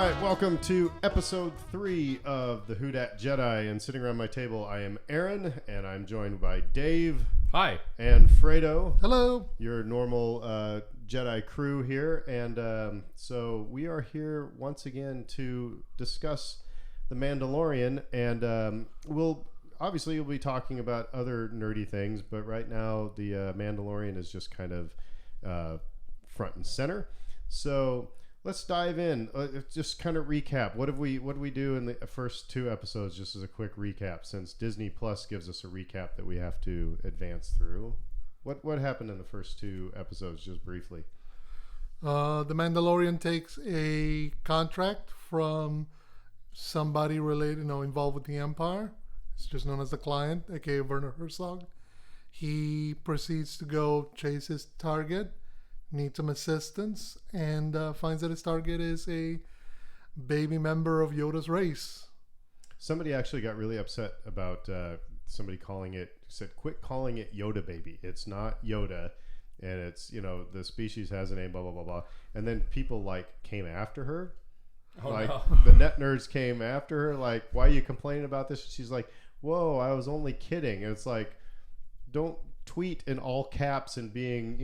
right, welcome to episode 3 of the Who Dat Jedi. And sitting around my table, I am Aaron, and I'm joined by Dave. Hi. And Fredo. Hello. Your normal Jedi crew here. And so we are here once again to discuss the Mandalorian. And we'll be talking about other nerdy things, but right now the Mandalorian is just kind of front and center. So let's dive in. Just kind of recap. What did we do in the first 2 episodes? Just as a quick recap, since Disney Plus gives us a recap that we have to advance through. What happened in the first 2 episodes? Just briefly. The Mandalorian takes a contract from somebody related, involved with the Empire. It's just known as the client, aka Werner Herzog. He proceeds to go chase his target, needs some assistance, and finds that his target is a baby member of Yoda's race. Somebody actually got really upset about somebody said, quit calling it Yoda baby. It's not Yoda, and it's, the species has a name, blah, blah, blah, blah. And then people, came after her. No. The net nerds came after her, why are you complaining about this? She's like, whoa, I was only kidding. And it's like, don't tweet in all caps and being,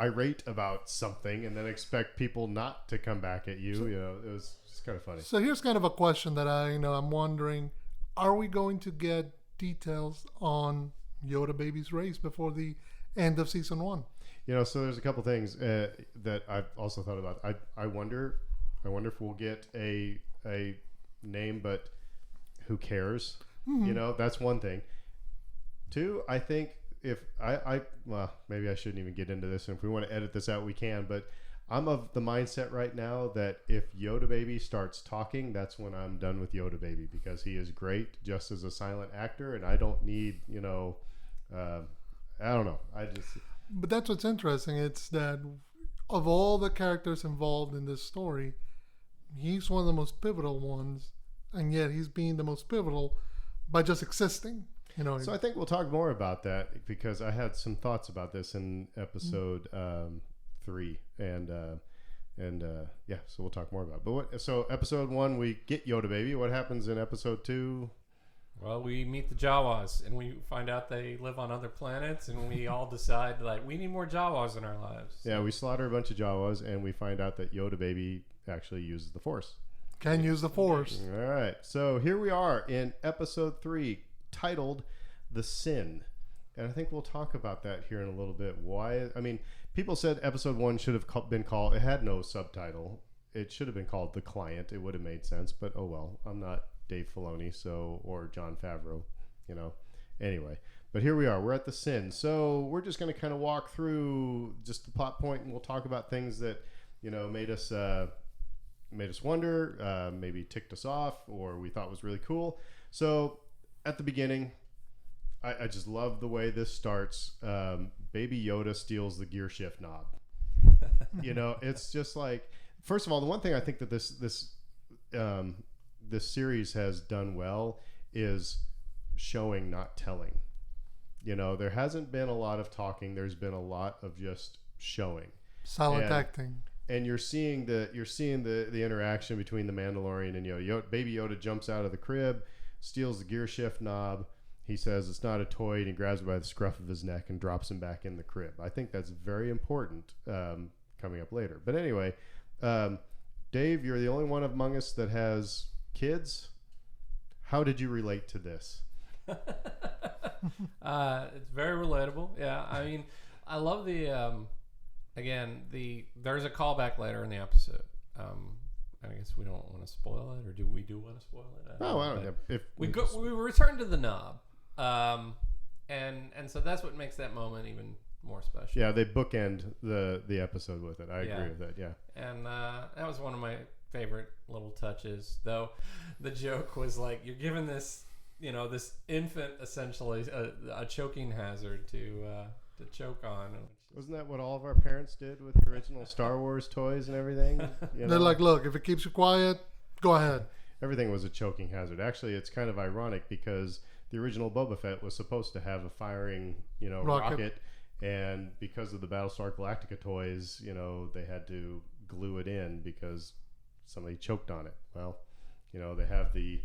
irate about something and then expect people not to come back at you. It was just kind of funny. So here's kind of a question that I'm wondering: are we going to get details on Yoda baby's race before the end of season 1? So there's a couple things that I've also thought about. I wonder if we'll get a name, but who cares? Mm-hmm. That's one thing. 2, I think if well, maybe I shouldn't even get into this. And if we want to edit this out, we can. But I'm of the mindset right now that if Yoda Baby starts talking, that's when I'm done with Yoda Baby, because he is great just as a silent actor, and I don't need, I don't know. But that's what's interesting. It's that of all the characters involved in this story, he's one of the most pivotal ones, and yet he's being the most pivotal by just existing. So I think we'll talk more about that, because I had some thoughts about this in episode 3, and yeah, so we'll talk more about it. But so episode 1, we get Yoda Baby. What happens in episode 2? Well, we meet the Jawas, and we find out they live on other planets, and we all decide, we need more Jawas in our lives. Yeah, we slaughter a bunch of Jawas, and we find out that Yoda Baby actually uses the Force. Can use the Force. All right, so here we are in episode 3, titled The Sin. And I think we'll talk about that here in a little bit. Why? I mean, people said episode 1 should have been called, it had no subtitle. It should have been called The Client. It would have made sense, but oh well. I'm not Dave Filoni, or Jon Favreau, Anyway, but here we are. We're at The Sin. So we're just going to kind of walk through just the plot point, and we'll talk about things that, made us wonder, maybe ticked us off, or we thought was really cool. So at the beginning, I just love the way this starts. Baby Yoda steals the gear shift knob. It's just like, first of all, the one thing I think that this series has done well is showing, not telling. There hasn't been a lot of talking. There's been a lot of just showing. Silent acting. And you're seeing the interaction between the Mandalorian and Yoda. Baby Yoda jumps out of the crib, steals the gear shift knob. He says it's not a toy, and he grabs it by the scruff of his neck and drops him back in the crib. I think that's very important coming up later. But anyway, Dave, you're the only one among us that has kids. How did you relate to this? It's very relatable. Yeah, I mean, I love the there's a callback later in the episode. I guess we don't want to spoil it, or do we want to spoil it? I don't know. We return to the knob, and so that's what makes that moment even more special. Yeah, they bookend the episode with it. I agree with that. Yeah, and that was one of my favorite little touches. Though the joke was you're giving this this infant essentially a choking hazard to choke on. Wasn't that what all of our parents did with the original Star Wars toys and everything? They're like, look, if it keeps you quiet, go ahead. Everything was a choking hazard. Actually, it's kind of ironic, because the original Boba Fett was supposed to have a firing, rocket, and because of the Battlestar Galactica toys, they had to glue it in because somebody choked on it. Well, they have the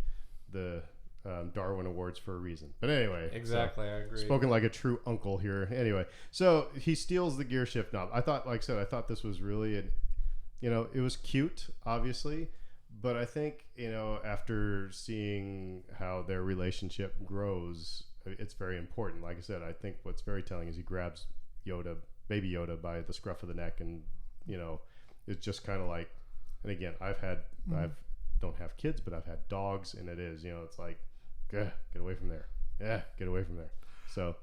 Darwin Awards for a reason. But anyway, exactly, I agree. Spoken like a true uncle here. Anyway, so he steals the gear shift knob. I thought, like I said, I thought this was really it was cute, obviously, but I think after seeing how their relationship grows, it's very important. Like I said, I think what's very telling is he grabs baby Yoda by the scruff of the neck, and it's just kind of like. And again, I don't have kids, but I've had dogs, and it is it's like. Get away from there. Yeah, get away from there. So,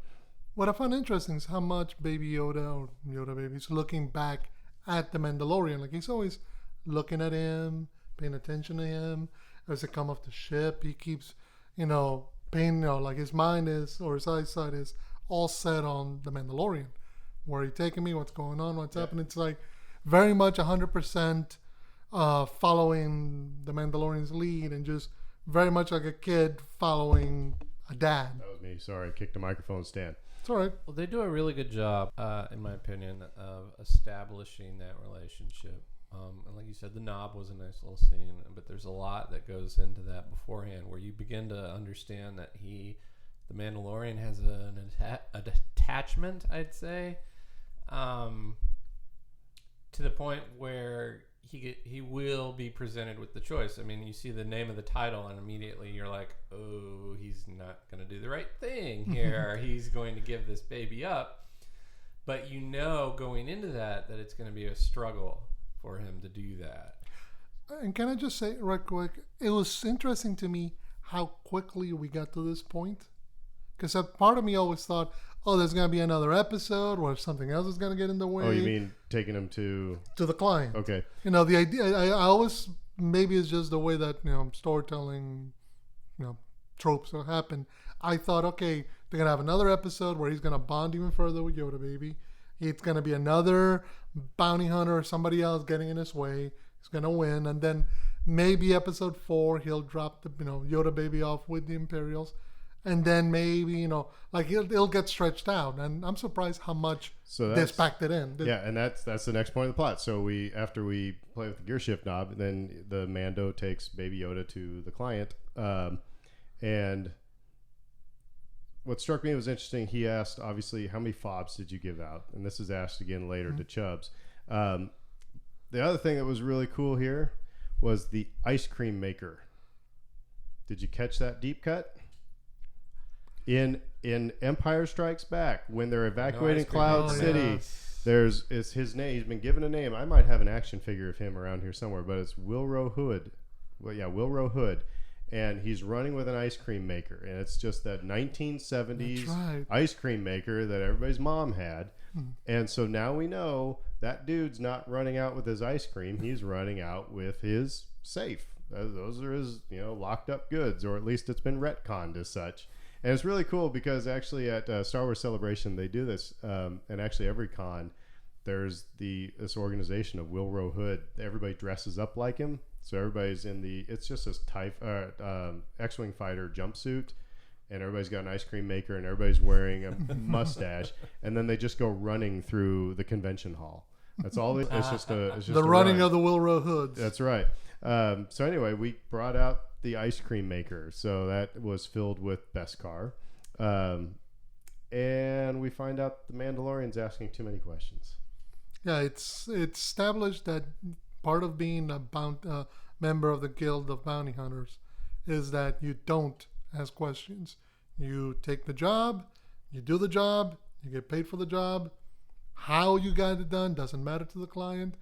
what I find interesting is how much Baby Yoda or Yoda Baby is looking back at the Mandalorian. Like he's always looking at him, paying attention to him. As they come off the ship, he keeps, paying, like his mind is, or his eyesight is all set on the Mandalorian. Where are you taking me? What's going on? What's happening? It's like very much 100% following the Mandalorian's lead and just very much like a kid following a dad. That was me. Sorry, I kicked the microphone stand. It's all right. Well, they do a really good job, in my opinion, of establishing that relationship. And like you said, the knob was a nice little scene, but there's a lot that goes into that beforehand where you begin to understand that the Mandalorian has an attachment, I'd say, to the point where he will be presented with the choice. I mean, you see the name of the title, and immediately you're like, oh, he's not going to do the right thing here. He's going to give this baby up. But going into that it's going to be a struggle for him to do that. And can I just say right quick, it was interesting to me how quickly we got to this point. Because a part of me always thought, there's going to be another episode where something else is going to get in the way. Oh, you mean taking him to the client? Okay. The idea, I always, maybe it's just the way that, storytelling, tropes happen. I thought, okay, they're going to have another episode where he's going to bond even further with Yoda Baby. It's going to be another bounty hunter or somebody else getting in his way. He's going to win. And then maybe episode 4, he'll drop the, Yoda Baby off with the Imperials. And then maybe, like it'll get stretched out. And I'm surprised how much this packed it in. Yeah, and that's the next point of the plot. So after we play with the gear shift knob, then the Mando takes Baby Yoda to the client. And what struck me was interesting. He asked, obviously, how many fobs did you give out? And this is asked again later to Chubbs. The other thing that was really cool here was the ice cream maker. Did you catch that deep cut? In Empire Strikes Back, when they're evacuating Cloud City, it's his name. He's been given a name. I might have an action figure of him around here somewhere, but it's Wilro Hood. Well, yeah, Wilro Hood, and he's running with an ice cream maker, and it's just that 1970s ice cream maker that everybody's mom had. And so now we know that dude's not running out with his ice cream; he's running out with his safe. Those are his, locked up goods, or at least it's been retconned as such. And it's really cool because actually at Star Wars Celebration they do this, and actually every con there's this organization of Wilro Hood. Everybody dresses up like him, so everybody's it's just this X-wing fighter jumpsuit, and everybody's got an ice cream maker, and everybody's wearing a mustache, and then they just go running through the convention hall. That's all. It's just the running of the Wilro Hoods. That's right. So anyway, we brought out the ice cream maker, so that was filled with Beskar, and we find out the Mandalorian's asking too many questions. Yeah, it's established that part of being a member of the Guild of Bounty Hunters is that you don't ask questions. You take the job, you do the job, you get paid for the job. How you got it done doesn't matter to the client.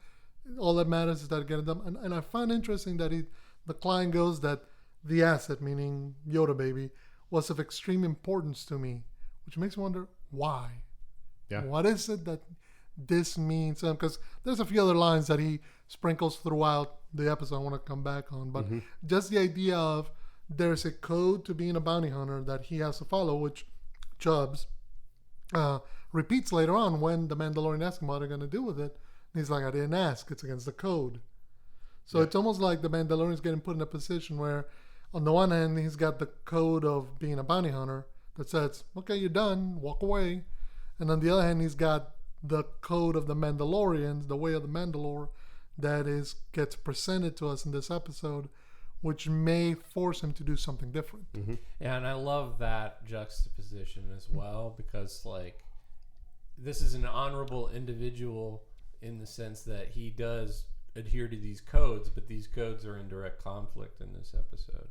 All that matters is that you get it done. And I find interesting that the client goes that the asset, meaning Yoda Baby, was of extreme importance to me, which makes me wonder why. Yeah. What is it that this means? Because there's a few other lines that he sprinkles throughout the episode I want to come back on. But just the idea of there's a code to being a bounty hunter that he has to follow, which Chubbs repeats later on when the Mandalorian asks him what they're going to do with it. And he's like, I didn't ask. It's against the code. So it's almost like the Mandalorian's getting put in a position where, on the one hand, he's got the code of being a bounty hunter that says, okay, you're done, walk away. And on the other hand, he's got the code of the Mandalorians, the way of the Mandalore, that gets presented to us in this episode, which may force him to do something different. Mm-hmm. Yeah, and I love that juxtaposition as well, because like this is an honorable individual in the sense that he does adhere to these codes, but these codes are in direct conflict in this episode.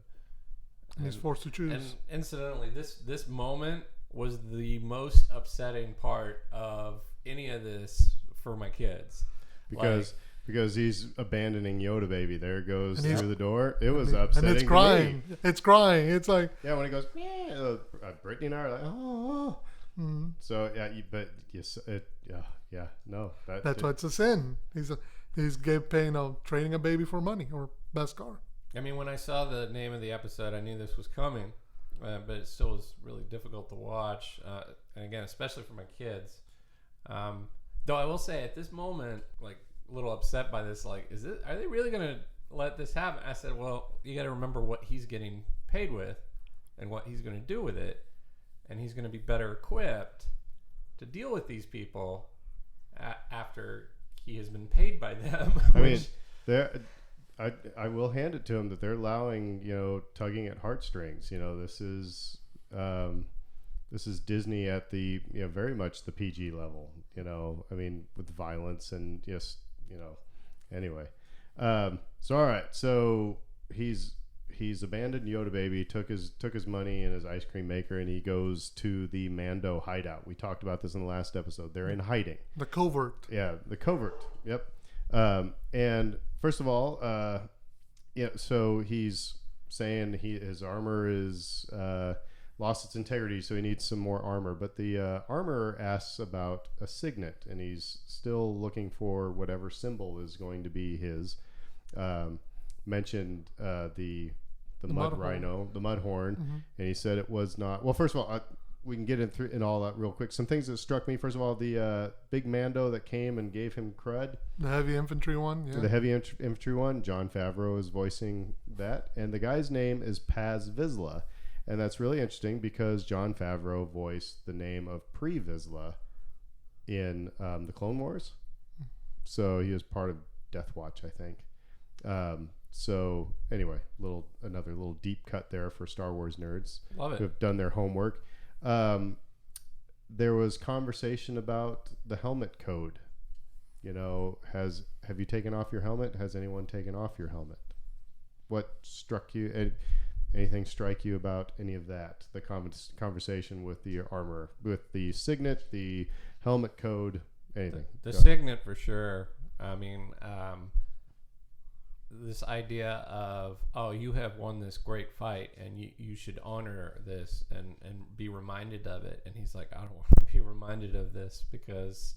And he's forced to choose. And incidentally, this moment was the most upsetting part of any of this for my kids. Because he's abandoning Yoda baby. There it goes And through the door. It was upsetting. And it's crying. to me. It's crying. It's like, Yeah, when he goes, yeah, Brittany and I are like, oh. mhm. So yeah, no. That's why it's a sin. He's paying trading a baby for money or Beskar. I mean, when I saw the name of the episode, I knew this was coming, but it still was really difficult to watch. And again, especially for my kids. Though I will say, at this moment, like a little upset by this. Like, are they really gonna let this happen? I said, well, you got to remember what he's getting paid with, and what he's going to do with it, and he's going to be better equipped to deal with these people after he has been paid by them. I mean, I will hand it to him that they're allowing, tugging at heartstrings. This is Disney at the, very much the PG level, I mean, with violence and just, anyway. So, all right. So he's abandoned Yoda baby, took his money and his ice cream maker, and he goes to the Mando hideout. We talked about this in the last episode. They're in hiding. The covert. Yeah, the covert. Yep. And first of all, so he's saying his armor is lost its integrity, so he needs some more armor. But the armorer asks about a signet, and he's still looking for whatever symbol is going to be his. Mentioned the mud rhino, the mud horn, Mm-hmm. and he said it was not. Well, first of all, we can get in all that real quick. Some things that struck me. First of all, the big Mando that came and gave him crud. The heavy infantry one. Yeah. The heavy infantry one. John Favreau is voicing that, and the guy's name is Paz Vizsla, and that's really interesting because John Favreau voiced the name of Pre Vizsla in the Clone Wars, so he was part of Death Watch, I think. So anyway, another little deep cut there for Star Wars nerds. Love it. Who have done their homework. There was conversation about the helmet code. Have you taken off your helmet? Has anyone taken off your helmet? What struck you? Anything strike you about any of that? The conversation with the armor, with the signet, the helmet code, anything? The signet for sure. I mean, this idea of, you have won this great fight and you should honor this and be reminded of it. And he's like, I don't want to be reminded of this because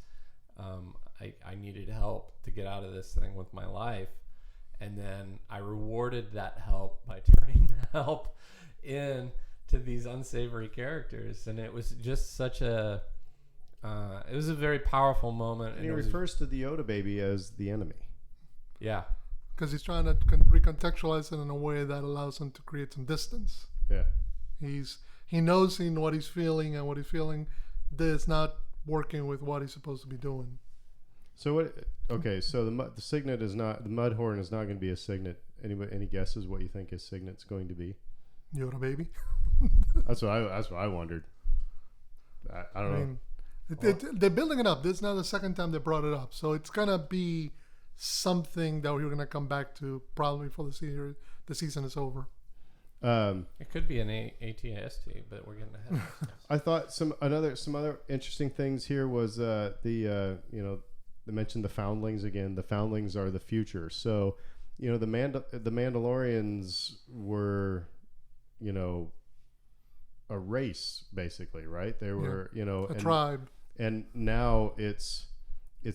I needed help to get out of this thing with my life. And then I rewarded that help by turning the help in to these unsavory characters. And it was just such it was a very powerful moment. And he refers to the Yoda baby as the enemy. Yeah. Because he's trying to recontextualize it in a way that allows him to create some distance. Yeah. He knows what he's feeling, and what he's feeling is not working with what he's supposed to be doing. So what? Okay, so the signet is not, the mud horn is not going to be a signet. Any guesses what you think his signet's going to be? Yoda baby. That's what I wondered. I don't know. They're building it up. This is not the second time they brought it up, so it's gonna be something that we're going to come back to probably before the season is over. It could be an ATST, but we're getting ahead of ourselves. I thought some other interesting things here was they mentioned the foundlings again. The foundlings are the future. So, the Mandalorians were, a race basically, right? They were, a tribe. And now it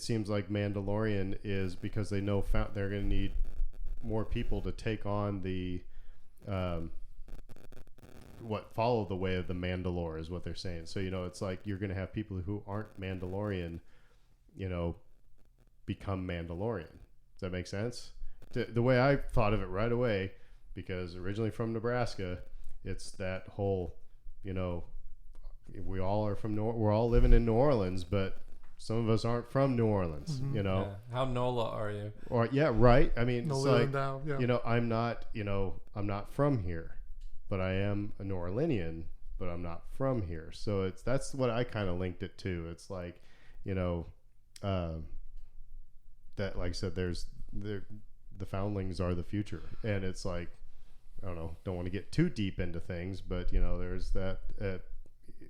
seems like Mandalorian is, because they know they're going to need more people to take on the follow the way of the Mandalore is what they're saying. So it's like you're going to have people who aren't Mandalorian, become Mandalorian. Does that make sense? The way I thought of it right away, because originally from Nebraska, it's that whole, we all are we're all living in New Orleans, but some of us aren't from New Orleans, Mhm. you know, Yeah. How NOLA are you? or right. I mean, No it's little like, doubt. Yeah. you know, I'm not from here, but I am a New Orleanian, but I'm not from here. So that's what I kind of linked it to. It's like, you know, that, like I said, the foundlings are the future, and it's like, I don't want to get too deep into things, but you know, there's that.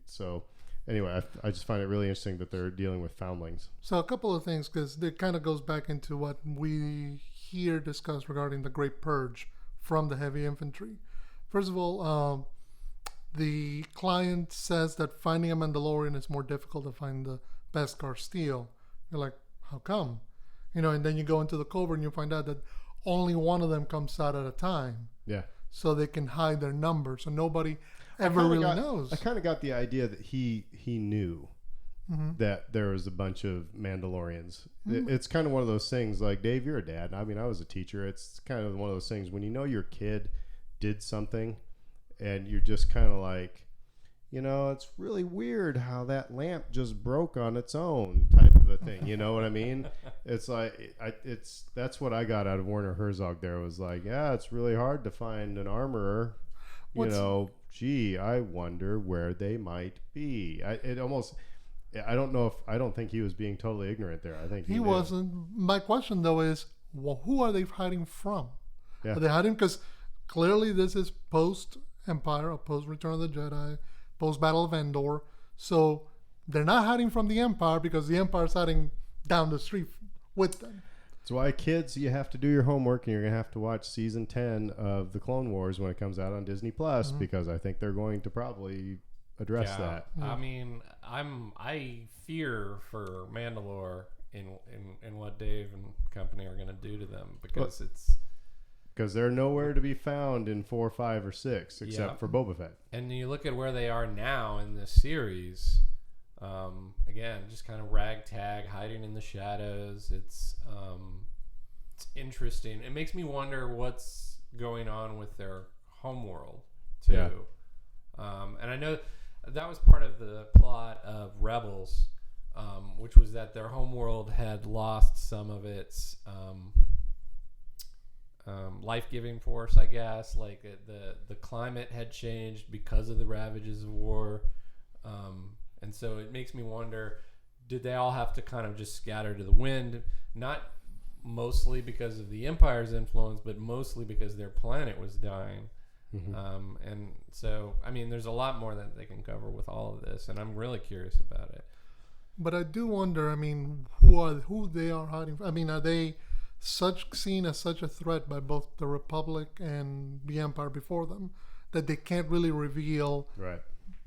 So anyway, I just find it really interesting that they're dealing with foundlings. So a couple of things, because it kind of goes back into what we here discussed regarding the Great Purge from the heavy infantry. First of all, the client says that finding a Mandalorian is more difficult than finding the Beskar steel. You're like, how come? You know, and then you go into the covert and you find out that only one of them comes out at a time. Yeah. So they can hide their number, so nobody ever really knows. I kind of got the idea that he knew that there was a bunch of Mandalorians. It's kind of one of those things, like, Dave, you're a dad. I mean, I was a teacher. It's kind of one of those things when you know your kid did something and you're just kind of like, you know, it's really weird how that lamp just broke on its own, type of a thing. You know what I mean? It's like, that's what I got out of Werner Herzog there, was like, yeah, it's really hard to find an armorer. You know, gee, I wonder where they might be. I don't think he was being totally ignorant there. I think he knew. wasn't. My question, though, is, well, who are they hiding from? Yeah. Are they hiding? Because clearly this is post-Empire, or post-Return of the Jedi, post-Battle of Endor. So they're not hiding from the Empire because the Empire's hiding down the street with them. That's why, kids, you have to do your homework, and you're going to have to watch season 10 of The Clone Wars when it comes out on Disney Plus, because I think they're going to probably address that. I mean, I fear for Mandalore in what Dave and company are going to do to them, because they're nowhere to be found in 4, 5, or 6, except for Boba Fett. And you look at where they are now in this series. Again, just kind of ragtag, hiding in the shadows. It's interesting. It makes me wonder what's going on with their homeworld too. Yeah. And I know that was part of the plot of Rebels, which was that their homeworld had lost some of its life-giving force, I guess. Like the climate had changed because of the ravages of war. And so it makes me wonder, did they all have to kind of just scatter to the wind? Not mostly because of the Empire's influence, but mostly because their planet was dying. And so, I mean, there's a lot more that they can cover with all of this, and I'm really curious about it. But I do wonder, I mean, who they are hiding from? I mean, are they seen as such a threat by both the Republic and the Empire before them that they can't really reveal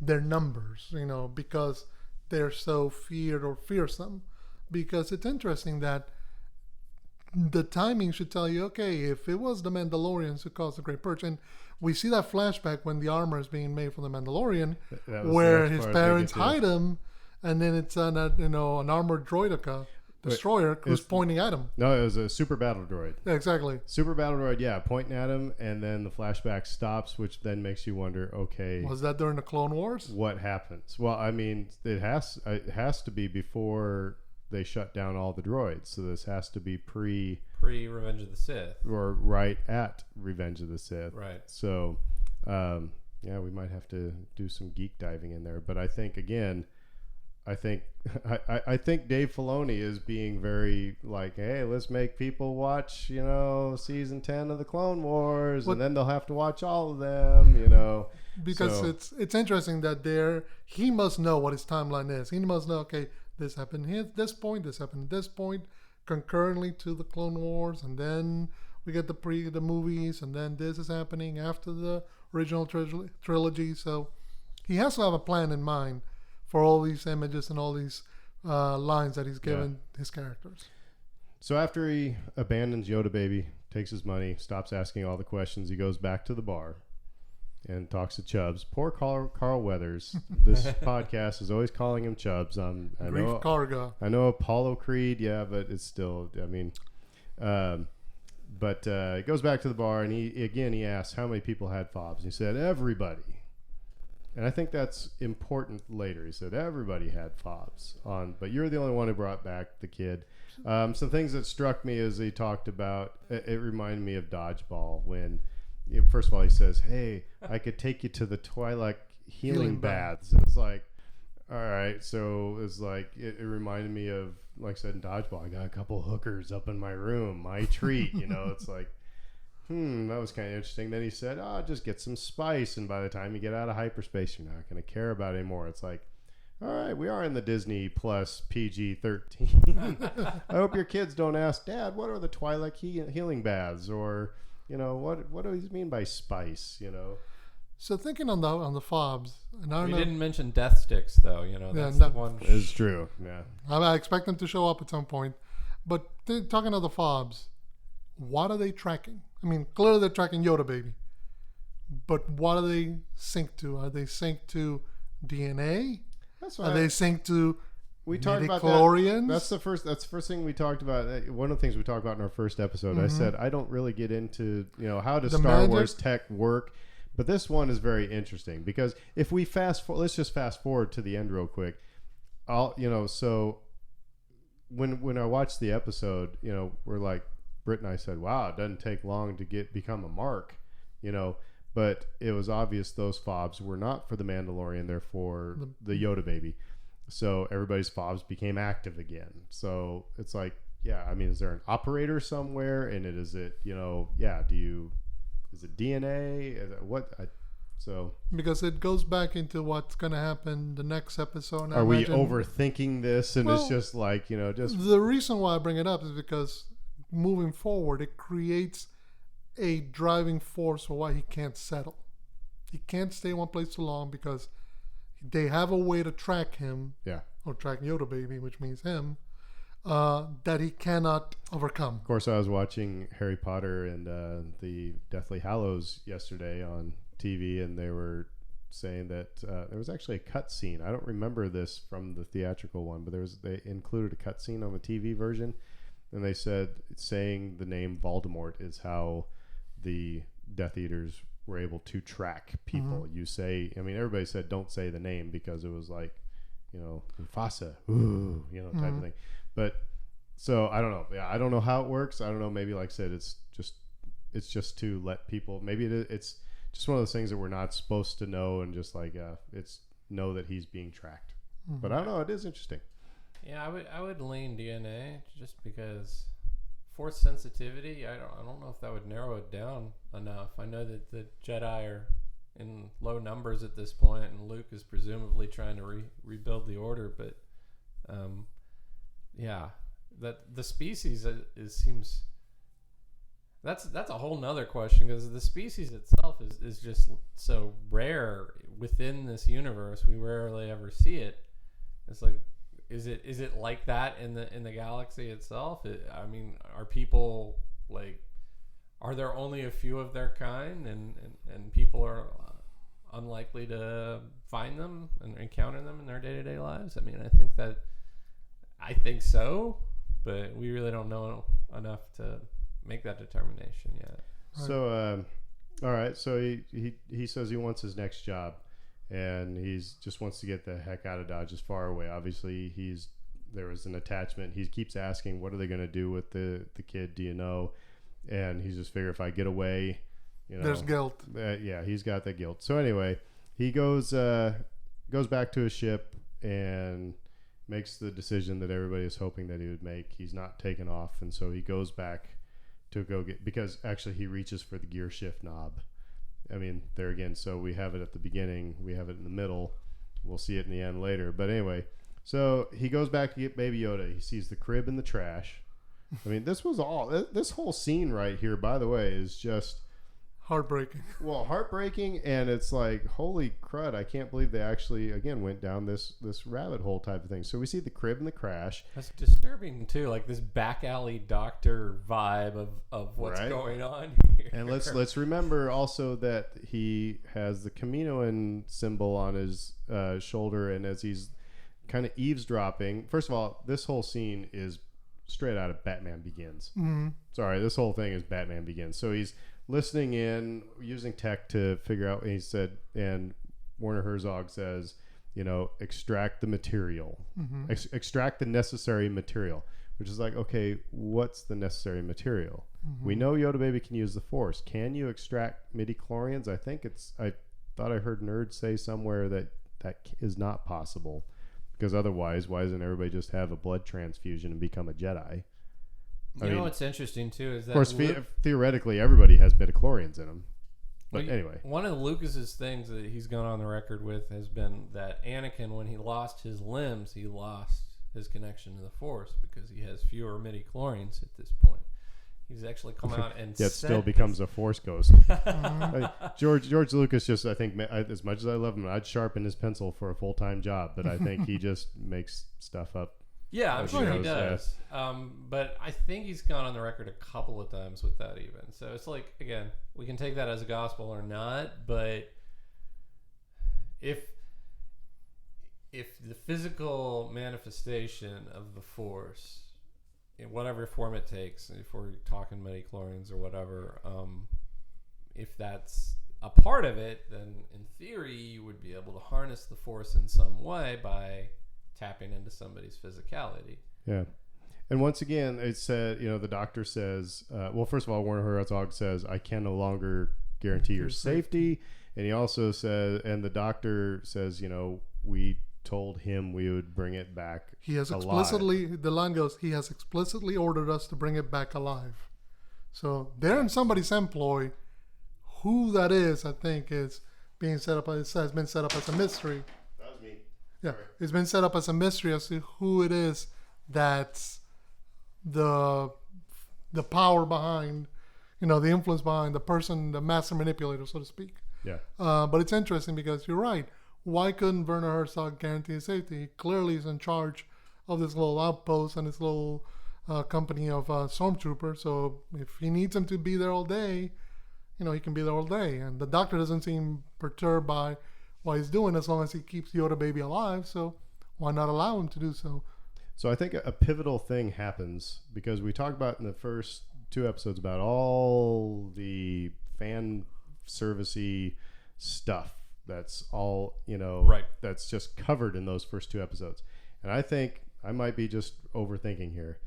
their numbers, you know, because they're so feared or fearsome? Because it's interesting that the timing should tell you, okay, if it was the Mandalorians who caused the Great Purge, and we see that flashback when the armor is being made for the Mandalorian, where his parents hide him, and then it's an armored droideka destroyer who's pointing at him. No, it was a super battle droid. Yeah, exactly. Super battle droid, yeah, pointing at him, and then the flashback stops, which then makes you wonder, okay, was that during the Clone Wars? What happens? Well, I mean, it has to be before they shut down all the droids, so this has to be pre Revenge of the Sith, or right at Revenge of the Sith, right? So, yeah, we might have to do some geek diving in there, but I think again. I think Dave Filoni is being very like, hey, let's make people watch, you know, season 10 of the Clone Wars, and then they'll have to watch all of them, you know. Because it's interesting that he must know what his timeline is. He must know, okay, this happened here at this point, this happened at this point, concurrently to the Clone Wars, and then we get the movies, and then this is happening after the original trilogy. So he has to have a plan in mind for all these images and all these lines that he's given his characters. So after he abandons Yoda Baby, takes his money, stops asking all the questions, he goes back to the bar and talks to Chubbs. Poor Carl Weathers. This podcast is always calling him Chubbs. I Grief Karga. I know Apollo Creed, yeah, but it's still, I mean... But he goes back to the bar, and he asks how many people had fobs. He said, everybody. And I think that's important later. He said everybody had fobs on, but you're the only one who brought back the kid. Some things that struck me as he talked about, it reminded me of Dodgeball when, first of all, he says, hey, I could take you to the Twilight healing baths. And it's like, all right. So it's like, it reminded me of, like I said, in Dodgeball, I got a couple hookers up in my room, my treat, it's like, that was kind of interesting. Then he said, just get some spice. And by the time you get out of hyperspace, you're not going to care about it anymore. It's like, all right, we are in the Disney Plus PG-13. I hope your kids don't ask, Dad, what are the Twilight healing baths? Or, what do you mean by spice, So thinking on the fobs, and I don't know. didn't mention death sticks, though. That's the one. It's true, yeah. I expect them to show up at some point. But talking of the fobs, what are they tracking? I mean, clearly they're tracking Yoda Baby. But what are they synced to? Are they synced to DNA? That's Are they synced to we talked about midichlorians? That's the first thing we talked about. One of the things we talked about in our first episode. I said I don't really get into how does Star Wars tech work, but this one is very interesting because if we let's just fast forward to the end real quick. So when I watched the episode, we're like, Britt and I said, wow, it doesn't take long to become a mark, but it was obvious those fobs were not for the Mandalorian, they're for the Yoda Baby. So everybody's fobs became active again. So it's like, is there an operator somewhere? And is it DNA? Is it what? Because it goes back into what's going to happen the next episode. Are we overthinking this? And it's just like, The reason why I bring it up is because moving forward, it creates a driving force for why he can't settle. He can't stay in one place too long because they have a way to track him, or track Yoda Baby, which means him, that he cannot overcome. Of course, I was watching Harry Potter and the Deathly Hallows yesterday on TV, and they were saying that there was actually a cut scene. I don't remember this from the theatrical one, but they included a cut scene on the TV version, and they said saying the name Voldemort is how the Death Eaters were able to track people. Mm-hmm. You say, everybody said don't say the name because it was like, Mufasa, type of thing. But so I don't know. Yeah, I don't know how it works. I don't know. Maybe like I said, it's just to let people. Maybe it's just one of those things that we're not supposed to know, and just like it's know that he's being tracked. Mm-hmm. But I don't know. It is interesting. Yeah, I would lean DNA just because force sensitivity. I don't know if that would narrow it down enough. I know that the Jedi are in low numbers at this point, and Luke is presumably trying to rebuild the Order. But that the species seems that's a whole nother question, because the species itself is just so rare within this universe. We rarely ever see it. It's like, is it like that in the galaxy itself? Are people like, are there only a few of their kind, and people are unlikely to find them and encounter them in their day-to-day lives? I think so, but we really don't know enough to make that determination yet. So, all right. So he says he wants his next job, and he's just wants to get the heck out of Dodge, as far away. Obviously, there was an attachment. He keeps asking, what are they going to do with the kid? Do you know? And he's just figure, if I get away, there's guilt. He's got that guilt. So anyway, he goes back to his ship and makes the decision that everybody is hoping that he would make. He's not taken off, and so he goes back to go get, because actually he reaches for the gear shift knob. There again, so we have it at the beginning, we have it in the middle, we'll see it in the end later. But anyway, so he goes back to get Baby Yoda. He sees the crib in the trash. This whole scene right here, by the way, is just heartbreaking. Well, heartbreaking, and it's like, holy crud, I can't believe they actually, again, went down this rabbit hole type of thing. So we see the crib in the crash. That's disturbing, too, like this back alley doctor vibe of what's going on here. And let's remember also that he has the Kaminoan symbol on his shoulder, and as he's kind of eavesdropping, first of all, this whole scene is straight out of Batman Begins. Mm-hmm. Sorry, this whole thing is Batman Begins. So he's listening in, using tech to figure out what he said, and Werner Herzog says, extract the material, extract the necessary material, which is like, okay, what's the necessary material? We know Yoda Baby can use the Force. Can you extract midi-chlorians? I thought I heard nerds say somewhere that is not possible, because otherwise, why doesn't everybody just have a blood transfusion and become a Jedi? You know what's interesting too is that, of course, theoretically, everybody has midi-chlorians in them. But anyway, one of Lucas's things that he's gone on the record with has been that Anakin, when he lost his limbs, he lost his connection to the Force because he has fewer midi-chlorians at this point. He's actually come out and yet still becomes a Force ghost. George Lucas just, I think, as much as I love him, I'd sharpen his pencil for a full-time job, but I think he just makes stuff up. Yeah, I'm sure he does. But I think he's gone on the record a couple of times with that even. So it's like, again, we can take that as a gospel or not, but if the physical manifestation of the Force, in whatever form it takes, if we're talking midi-chlorians or whatever, if that's a part of it, then in theory you would be able to harness the Force in some way by tapping into somebody's physicality. Yeah. And once again, it said, the doctor says, well, first of all, Werner Herzog says, I can no longer guarantee your safety. And he also says, and the doctor says, we told him we would bring it back. He has explicitly, the line goes, he has explicitly ordered us to bring it back alive. So they're in somebody's employ. Who that is, I think, is being set up, it has been set up as a mystery. That was me. Yeah, Sorry. It's been set up as a mystery as to who it is that's the power behind, the influence behind the person, the master manipulator, so to speak. Yeah. But it's interesting because you're right. Why couldn't Werner Herzog guarantee his safety? He clearly is in charge of this little outpost and this little company of stormtroopers. So if he needs him to be there all day, he can be there all day. And the doctor doesn't seem perturbed by what he's doing as long as he keeps Yoda Baby alive. So why not allow him to do so? So I think a pivotal thing happens because we talked about in the first 2 episodes about all the fan servicey stuff. That's all, right. That's just covered in those first 2 episodes. And I think I might be just overthinking here.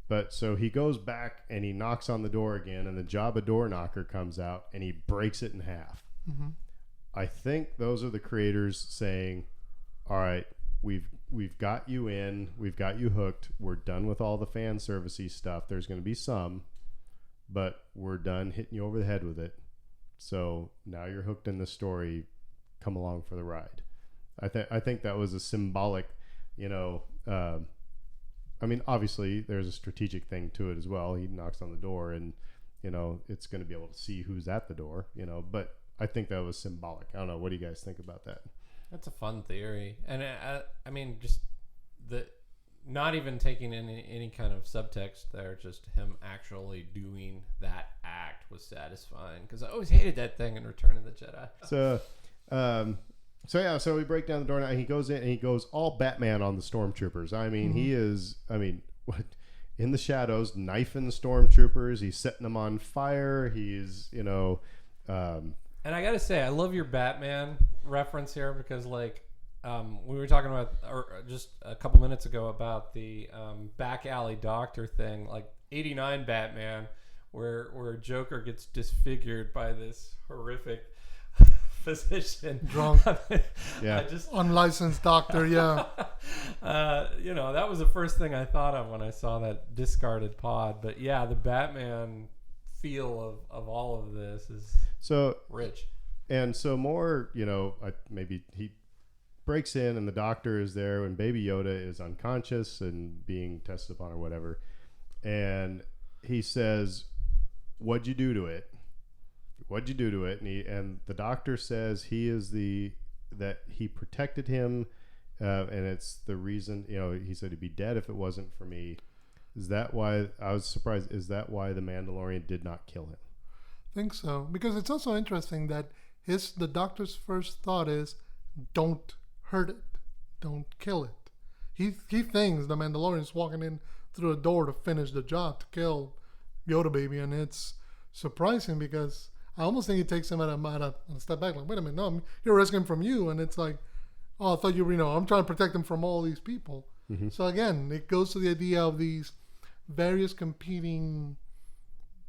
But so he goes back and he knocks on the door again, and the Jabba door knocker comes out and he breaks it in half. Mm-hmm. I think those are the creators saying, all right, we've got you in, we've got you hooked, we're done with all the fan servicey stuff. There's going to be some, but we're done hitting you over the head with it. So now you're hooked in the story. Come along for the ride. I think that was a symbolic, obviously there's a strategic thing to it as well. He knocks on the door and, it's going to be able to see who's at the door, but I think that was symbolic. I don't know. What do you guys think about that? That's a fun theory. And just not even taking any kind of subtext there, just him actually doing that act was satisfying because I always hated that thing in Return of the Jedi. So we break down the door now. He goes in and he goes all Batman on the stormtroopers. He is. What in the shadows, knifing stormtroopers. He's setting them on fire. He's And I gotta say, I love your Batman reference here because, we were talking about just a couple minutes ago about the back alley doctor thing, like 89 Batman, where Joker gets disfigured by this horrific physician, drunk, yeah, unlicensed doctor, yeah. That was the first thing I thought of when I saw that discarded pod. But yeah, the Batman feel of all of this is so rich. And so more, maybe he breaks in and the doctor is there when Baby Yoda is unconscious and being tested upon or whatever, and he says, "What'd you do to it? What'd you do to it?" And the doctor says that he protected him, and it's the reason. He said he'd be dead if it wasn't for me. Is that why? I was surprised. Is that why the Mandalorian did not kill him? I think so, because it's also interesting that the doctor's first thought is, "Don't hurt it, don't kill it." He thinks the Mandalorian's walking in through a door to finish the job, to kill Yoda Baby, and it's surprising because I almost think he takes him at a step back. Like, wait a minute, no, I'm here rescuing him from you, and it's like, oh, I thought you were, I'm trying to protect him from all these people. Mm-hmm. So again, it goes to the idea of these various competing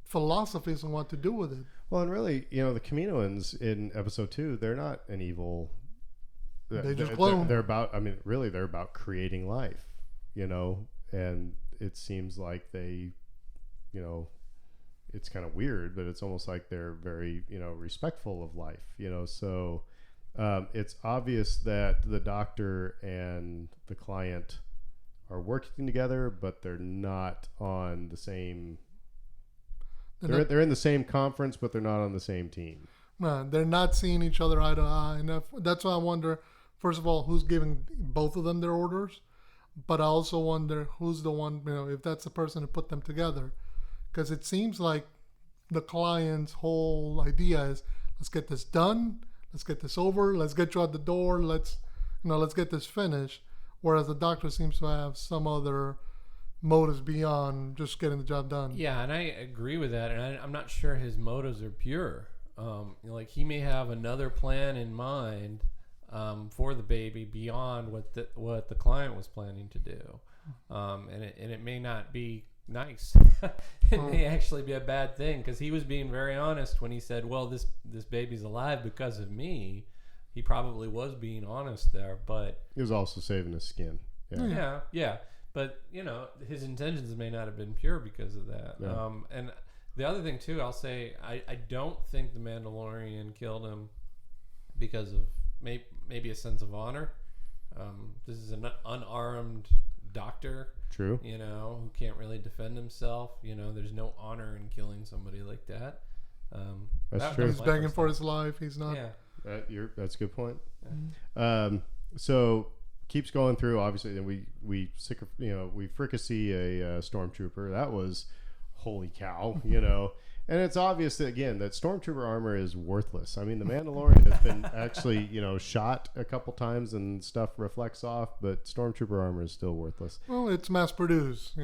philosophies and what to do with it. Well, and really, the Kaminoans in episode 2, they're not an evil. They just clone. They're about. I mean, really, they're about creating life. And it seems like they, it's kind of weird, but it's almost like they're very, respectful of life. So it's obvious that the doctor and the client are working together, but they're not on the same. They're in the same conference, but they're not on the same team. No, they're not seeing each other eye to eye. And that's why I wonder, first of all, who's giving both of them their orders. But I also wonder who's the one, if that's the person who put them together. Because it seems like the client's whole idea is, let's get this done. Let's get this over. Let's get you out the door. Let's get this finished. Whereas the doctor seems to have some other motives beyond just getting the job done. Yeah, and I agree with that. And I'm not sure his motives are pure. Like he may have another plan in mind for the baby beyond what the client was planning to do, and it may not be nice. It may actually be a bad thing, because he was being very honest when he said, "Well, this baby's alive because of me." He probably was being honest there, but he was also saving his skin. Yeah. But his intentions may not have been pure because of that. Yeah. And the other thing too, I'll say, I don't think the Mandalorian killed him because of maybe a sense of honor. This is an unarmed doctor. True. Who can't really defend himself. There's no honor in killing somebody like that. That's true. He's begging for his life. He's not. Yeah. That's a good point. Mm-hmm. So keeps going through. Obviously, then we fricassee a stormtrooper. That was holy cow. And it's obvious that, again, that stormtrooper armor is worthless. I mean, the Mandalorian has been actually, shot a couple times and stuff reflects off, but stormtrooper armor is still worthless. Well, it's mass produced,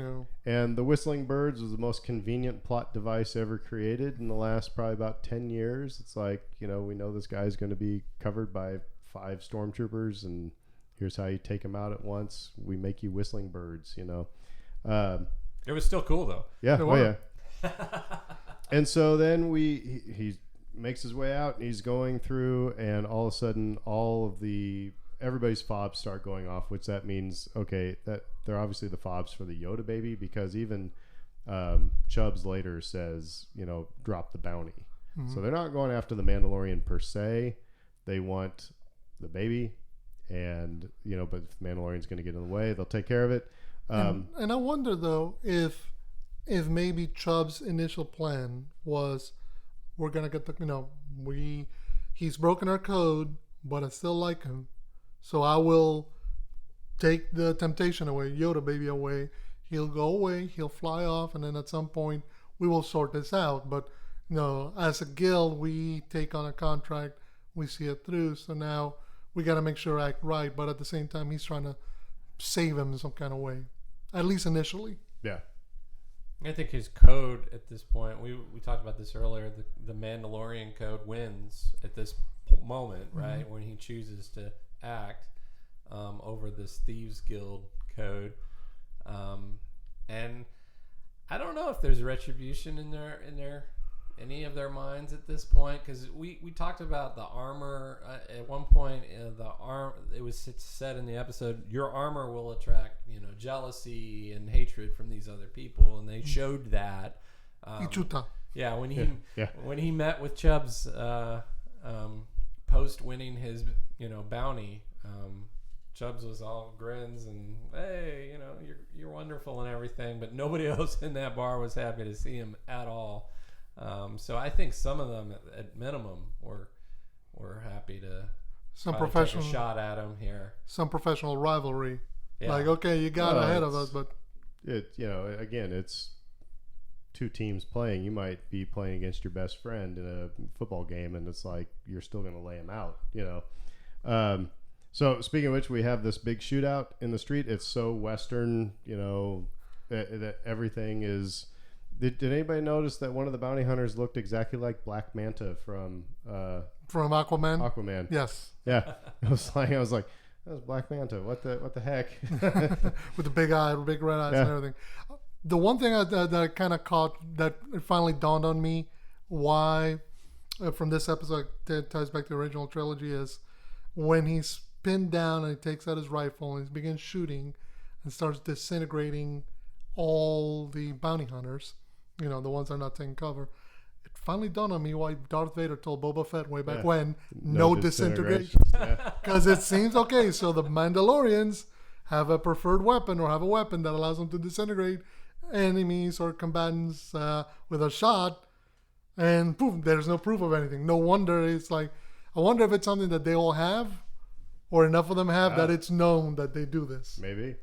And the whistling birds was the most convenient plot device ever created in the last probably about 10 years. It's like, we know this guy's going to be covered by 5 stormtroopers, and here's how you take them out at once. We make you whistling birds, It was still cool, though. Yeah. Oh, yeah. And so then he makes his way out, and he's going through, and all of a sudden everybody's fobs start going off, which that means, okay, that they're obviously the fobs for the Yoda baby, because even Chubbs later says, drop the bounty. Mm-hmm. So they're not going after the Mandalorian per se. They want the baby, and, but if the Mandalorian's going to get in the way, they'll take care of it. And I wonder, though, if maybe Chubb's initial plan was, we're gonna get he's broken our code, but I still like him, so I will take the temptation away, Yoda baby away. He'll go away, he'll fly off, and then at some point we will sort this out. But as a guild, we take on a contract, we see it through. So now we got to make sure act right, but at the same time, he's trying to save him in some kind of way, at least initially. Yeah. I think his code at this point, we talked about this earlier, the Mandalorian code wins at this moment, right? Mm-hmm. When he chooses to act over this Thieves Guild code. And I don't know if there's retribution in any of their minds at this point, because we talked about the armor at one point. It was said in the episode, your armor will attract jealousy and hatred from these other people, and they showed that. Yeah, when he met with Chubbs post winning his bounty, Chubbs was all grins and, hey, you're wonderful and everything, but nobody else in that bar was happy to see him at all. So I think some of them, at minimum, were happy to take a shot at him here. Some professional rivalry, yeah. Like, okay, you got ahead of us, but again, it's 2 teams playing. You might be playing against your best friend in a football game, and it's like you're still going to lay him out. So speaking of which, we have this big shootout in the street. It's so Western, that everything is. Did anybody notice that one of the bounty hunters looked exactly like Black Manta from Aquaman? Aquaman? Yes. Yeah. I was like, that was Black Manta. What the heck? With the big eye, big red eyes, Yeah. and everything. The one thing that I kind of caught, that it finally dawned on me why from this episode that ties back to the original trilogy, is when he's pinned down and he takes out his rifle and he begins shooting and starts disintegrating all the bounty hunters, the ones that are not taking cover. It finally dawned on me why Darth Vader told Boba Fett way back when, no disintegration. Because it seems, okay, so the Mandalorians have a preferred weapon, or have a weapon that allows them to disintegrate enemies or combatants with a shot, and poof, there's no proof of anything. No wonder it's like, I wonder if it's something that they all have, or enough of them have that it's known that they do this. Maybe.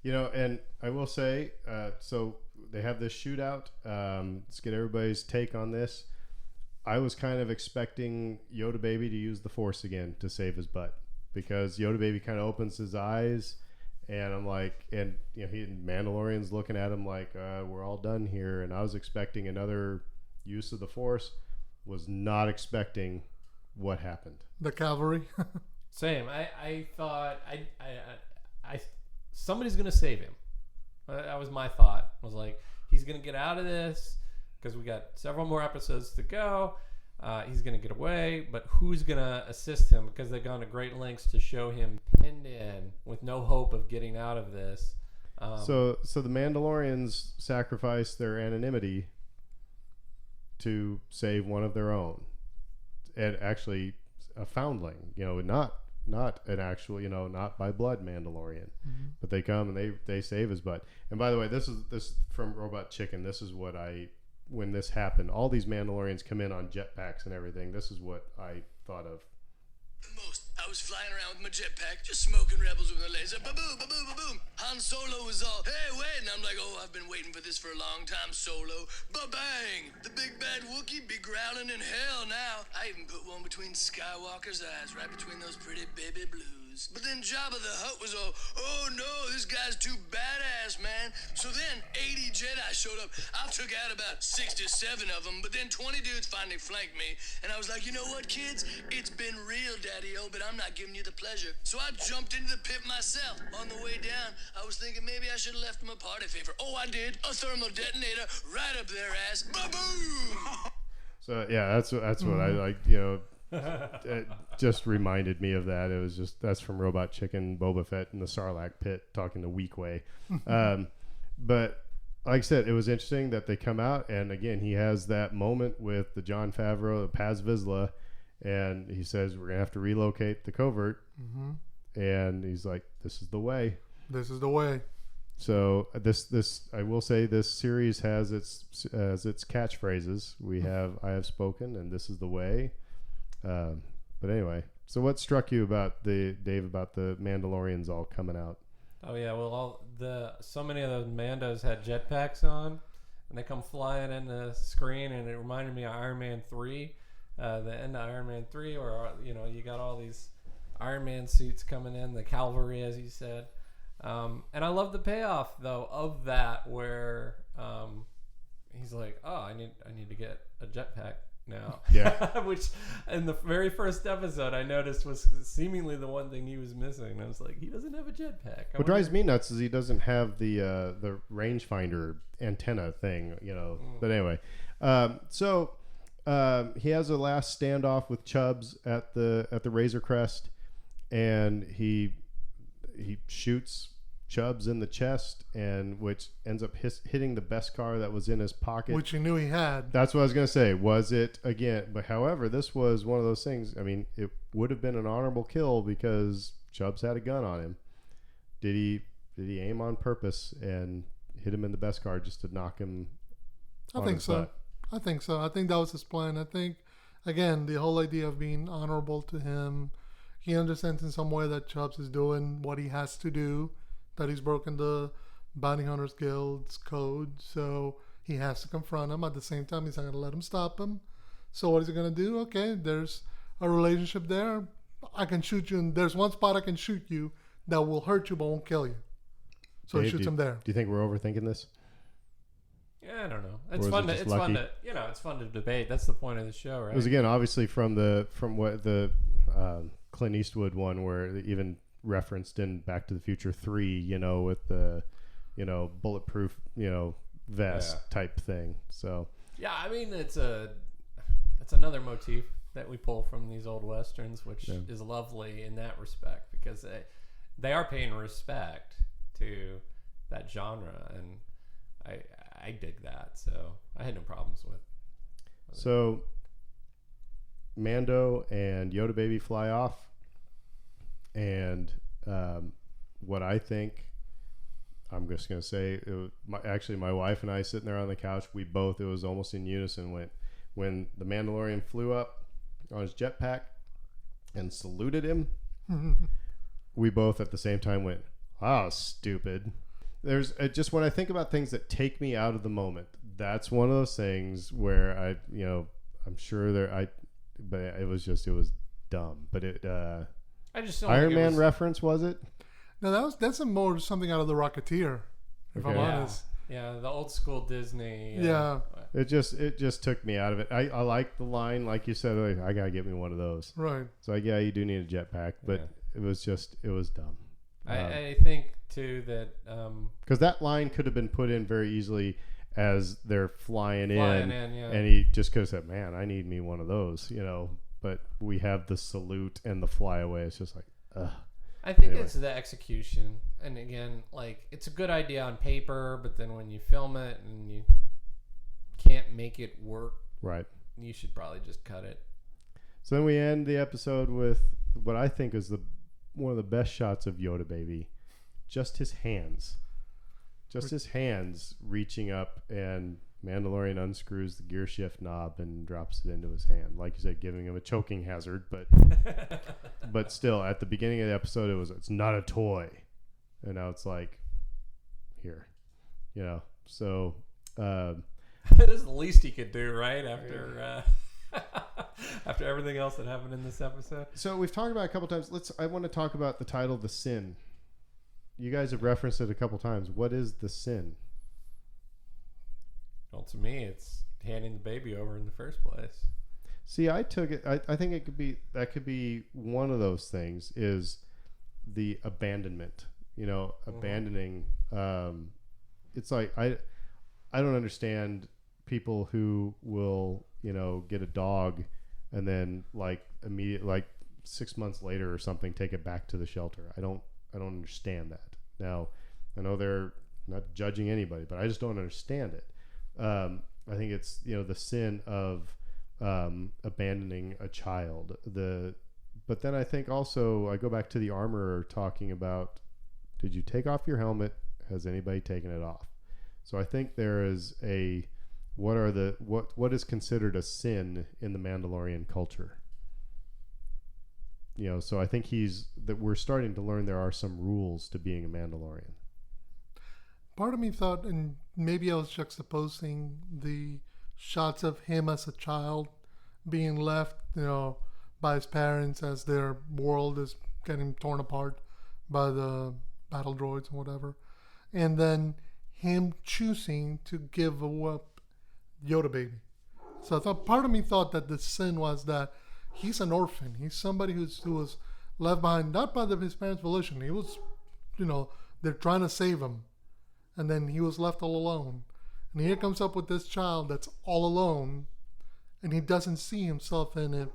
And I will say, so they have this shootout. Let's get everybody's take on this. I was kind of expecting Yoda Baby to use the Force again to save his butt, because Yoda Baby kind of opens his eyes, and I'm like, and Mandalorian's looking at him like, we're all done here. And I was expecting another use of the Force. Was not expecting what happened. The cavalry. Same. I thought I somebody's gonna save him. That was my thought. I was like, he's gonna get out of this because we got several more episodes to go. He's gonna get away, but who's gonna assist him? Because they've gone to great lengths to show him pinned in with no hope of getting out of this. So the Mandalorians sacrificed their anonymity to save one of their own, and actually a foundling. Not an actual, not by blood Mandalorian, but they come and they save his butt. And by the way, this is from Robot Chicken. This is what when this happened, all these Mandalorians come in on jetpacks and everything. This is what I thought of. The most. I was flying around with my jetpack, just smoking rebels with a laser. Ba-boom, ba-boom, ba-boom. Han Solo was all, hey, wait. And I'm like, oh, I've been waiting for this for a long time, Solo. Ba-bang. The big bad Wookiee be growling in hell now. I even put one between Skywalker's eyes, right between those pretty baby blues. But then Jabba the Hutt was all, oh no, this guy's too badass, man. So then 80 Jedi showed up. I took out about 67 of them, but then 20 dudes finally flanked me. And I was like, you know what, kids? It's been real, Daddy-O, but I'm not giving you the pleasure. So I jumped into the pit myself. On the way down, I was thinking maybe I should have left them a party favor. Oh, I did. A thermal detonator right up their ass. Ba-boom! So yeah, that's what I like. It just reminded me of that. It was just, that's from Robot Chicken, Boba Fett in the Sarlacc pit talking to Weequay. But like I said, it was interesting that they come out, and again, he has that moment with the Jon Favreau, Paz Vizsla, and he says, we're gonna have to relocate the covert, and he's like, this is the way. This is the way. So this I will say, this series has its catchphrases. I have spoken, and this is the way. But anyway, so what struck you about the Mandalorians all coming out? Oh yeah, well, so many of those Mandos had jetpacks on, and they come flying in the screen, and it reminded me of Iron Man 3, the end of Iron Man 3, where you got all these Iron Man suits coming in, the cavalry, as you said, and I love the payoff though of that, where he's like, oh, I need to get a jetpack now. Yeah. Which in the very first episode I noticed was seemingly the one thing he was missing. I was like, he doesn't have a jetpack. What drives me nuts is he doesn't have the rangefinder antenna thing, But anyway, so he has a last standoff with Chubbs at the Razor Crest, and he shoots Chubbs in the chest, and which ends up hitting the Beskar that was in his pocket, which he knew he had. That's what I was going to say. Was it again? But however, this was one of those things. I mean, it would have been an honorable kill because Chubbs had a gun on him. Did he aim on purpose and hit him in the Beskar just to knock him? I think so. I think so. I think that was his plan. I think, again, the whole idea of being honorable to him. He understands in some way that Chubbs is doing what he has to do, that he's broken the Bounty Hunters Guild's code, so he has to confront him. At the same time, he's not going to let him stop him. So what is he going to do? Okay, there's a relationship there. I can shoot you, and there's one spot I can shoot you that will hurt you but won't kill you. So Dave, he shoots him there. Do you think we're overthinking this? Yeah, I don't know. It's was fun. it To, just it's fun lucky? to it's fun to debate. That's the point of the show, right? It was again obviously from what the Clint Eastwood one where they even referenced in Back to the Future 3, with the bulletproof vest type thing. So yeah, I mean it's another motif that we pull from these old westerns, which is lovely in that respect because they are paying respect to that genre, and I dig that. So I had no problems with it. So Mando and Yoda Baby fly off, and what I think, I'm just going to say, my wife and I sitting there on the couch, it was almost in unison, when the Mandalorian flew up on his jetpack and saluted him, we both at the same time went, "Oh, stupid." There's just when I think about things that take me out of the moment, that's one of those things where I'm sure but it was dumb. But I just don't Iron think it Man was, reference, was it? No, that's more something out of the Rocketeer, if I'm Okay. honest. Yeah, the old school Disney. Yeah. It just took me out of it. I like the line, like you said, like, I gotta get me one of those. Right. So yeah, you do need a jetpack, but it was dumb. I think too that Because that line could have been put in very easily as they're flying in, yeah. and he just could have said, "Man, I need me one of those," But we have the salute and the flyaway. It's just like, ugh. I think Anyway. it's the execution, and again, like it's a good idea on paper, but then when you film it and you can't make it work, Right. you should probably just cut it. So then we end the episode with what I think is one of the best shots of Yoda Baby. Just his hands. Just his hands reaching up, and Mandalorian unscrews the gear shift knob and drops it into his hand. Like you said, giving him a choking hazard, but still, at the beginning of the episode, it's not a toy. And now it's like, here. So... That is the least he could do, right? After after everything else that happened in this episode. So we've talked about it a couple times. I want to talk about the title, The Sin. You guys have referenced it a couple times. What is the sin? Well, to me, it's handing the baby over in the first place. See, I took it. I think that could be one of those things. Is the abandonment? Abandoning. It's like I don't understand people who will get a dog and then immediately 6 months later or something take it back to the shelter. I don't understand that. Now, I know they're not judging anybody, but I just don't understand it. I think it's the sin of abandoning a child. But then I think also I go back to the armorer talking about, did you take off your helmet? Has anybody taken it off? So I think there is what is considered a sin in the Mandalorian culture. So I think we're starting to learn there are some rules to being a Mandalorian. Part of me thought, and maybe I was juxtaposing the shots of him as a child being left, by his parents as their world is getting torn apart by the battle droids and whatever. And then him choosing to give up Yoda Baby. So I thought, part of me thought that the sin was that he's an orphan. He's somebody who was left behind, not by his parents' volition. He was, they're trying to save him. And then he was left all alone. And here comes up with this child that's all alone, and he doesn't see himself in it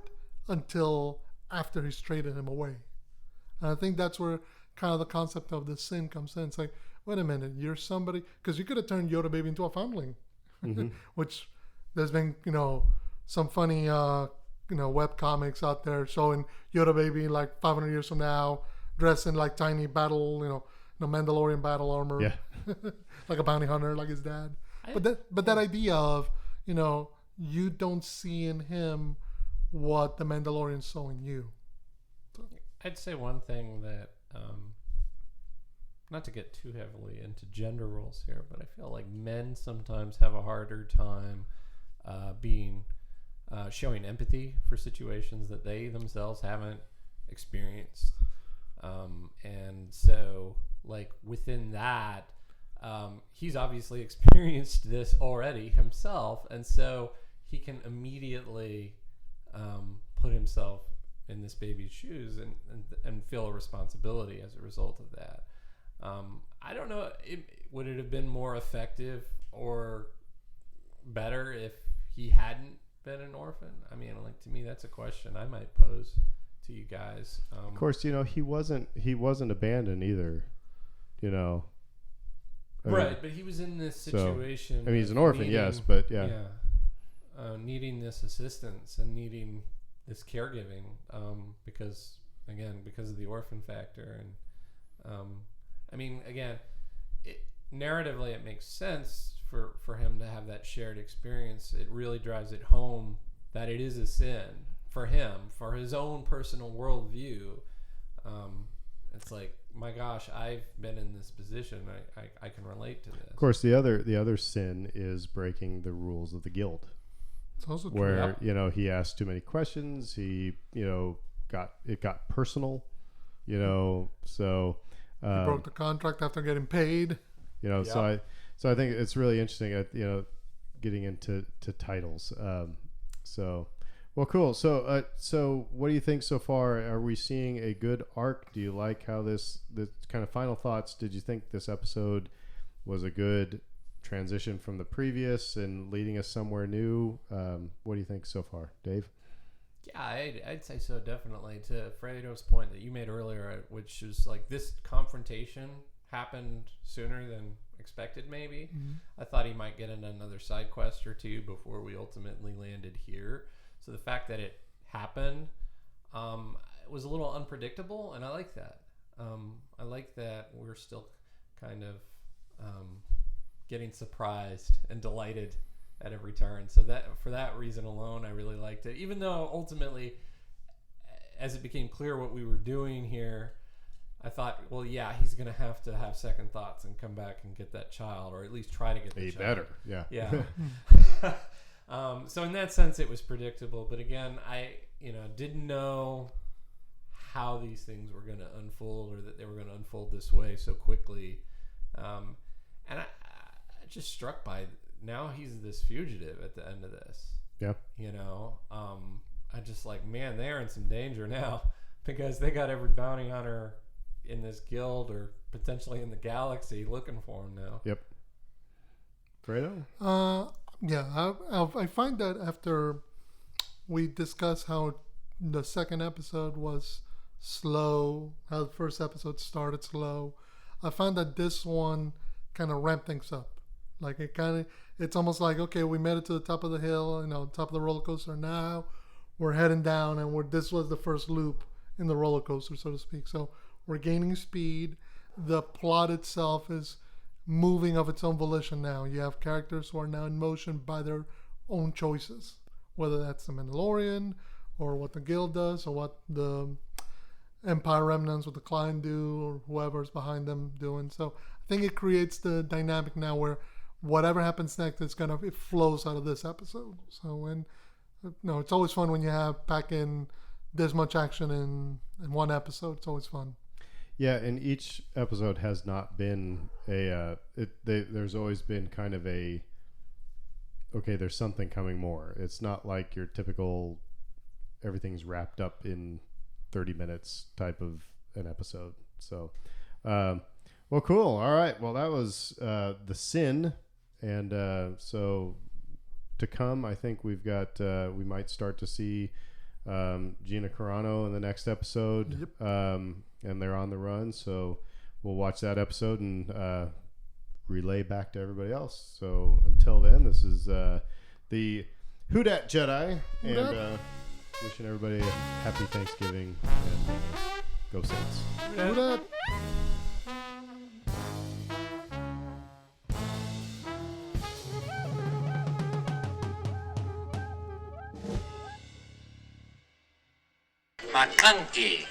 until after he's traded him away. And I think that's where kind of the concept of the sin comes in. It's like, wait a minute, you're somebody, because you could have turned Yoda Baby into a foundling, which there's been, some funny, web comics out there showing Yoda Baby like 500 years from now, dressed in like tiny battle, Mandalorian battle armor, Yeah. like a bounty hunter, like his dad. But that idea of, you don't see in him what the Mandalorian saw in you. I'd say one thing that, not to get too heavily into gender roles here, but I feel like men sometimes have a harder time showing empathy for situations that they themselves haven't experienced. And so, like, within that, he's obviously experienced this already himself, and so he can immediately put himself in this baby's shoes and feel a responsibility as a result of that. I don't know, would it have been more effective or better if he hadn't been an orphan? I mean, like, to me, that's a question I might pose to you guys. Of course, you know, he wasn't abandoned either, you know. Right, but he was in this situation. I mean, he's an orphan, yes, but yeah. Needing this assistance and needing this caregiving because of the orphan factor. And I mean, again, narratively it makes sense for him to have that shared experience. It really drives it home that it is a sin for him, for his own personal worldview. It's like, my gosh, I've been in this position. I can relate to this. Of course, the other sin is breaking the rules of the guild. It's also true. Where, you know, he asked too many questions. He, you know, got personal, you know, so He broke the contract after getting paid. You know, Yep. so I think it's really interesting at, you know, getting into titles. Well, cool. So what do you think so far? Are we seeing a good arc? Do you like how this kind of final thoughts? Did you think this episode was a good transition from the previous and leading us somewhere new? What do you think so far, Dave? Yeah, I'd say so, definitely. To Fredo's point that you made earlier, which is like this confrontation happened sooner than expected, maybe. Mm-hmm. I thought he might get in another side quest or two before we ultimately landed here. So the fact that it happened was a little unpredictable, and I like that. I like that we're still kind of getting surprised and delighted at every turn. So that, for that reason alone, I really liked it. Even though ultimately, as it became clear what we were doing here, I thought, well, yeah, he's going to have second thoughts and come back and get that child, or at least try to get the He child. better, yeah. Yeah. So in that sense, it was predictable. But again, I didn't know how these things were going to unfold, or that they were going to unfold this way so quickly. And I just struck by, now he's this fugitive at the end of this. Yeah. You know, I just like, man, they're in some danger now because they got every bounty hunter in this guild or potentially in the galaxy looking for him now. Yep. Fredo? Yeah, I find that after we discuss how the second episode was slow, how the first episode started slow, I find that this one kind of ramped things up. Like it's almost like, okay, we made it to the top of the hill, top of the roller coaster. Now we're heading down, and this was the first loop in the roller coaster, so to speak. So we're gaining speed. The plot itself is moving of its own volition now. You have characters who are now in motion by their own choices, whether that's the Mandalorian or what the guild does or what the Empire remnants, what the client do, or whoever's behind them doing. So I think it creates the dynamic now where whatever happens next, it flows out of this episode. So it's always fun when you pack in this much action in one episode. It's always fun. Yeah, and each episode has not been there's always been kind of a, okay, there's something coming more. It's not like your typical everything's wrapped up in 30 minutes type of an episode. So, well, cool. All right. Well, that was The Sin. And so to come, I think we've got, we might start to see Gina Carano in the next episode. Yep. And they're on the run. So we'll watch that episode and relay back to everybody else. So until then, this is the Who Dat Jedi. And wishing everybody a happy Thanksgiving. And go Saints. Who dat? McClunky.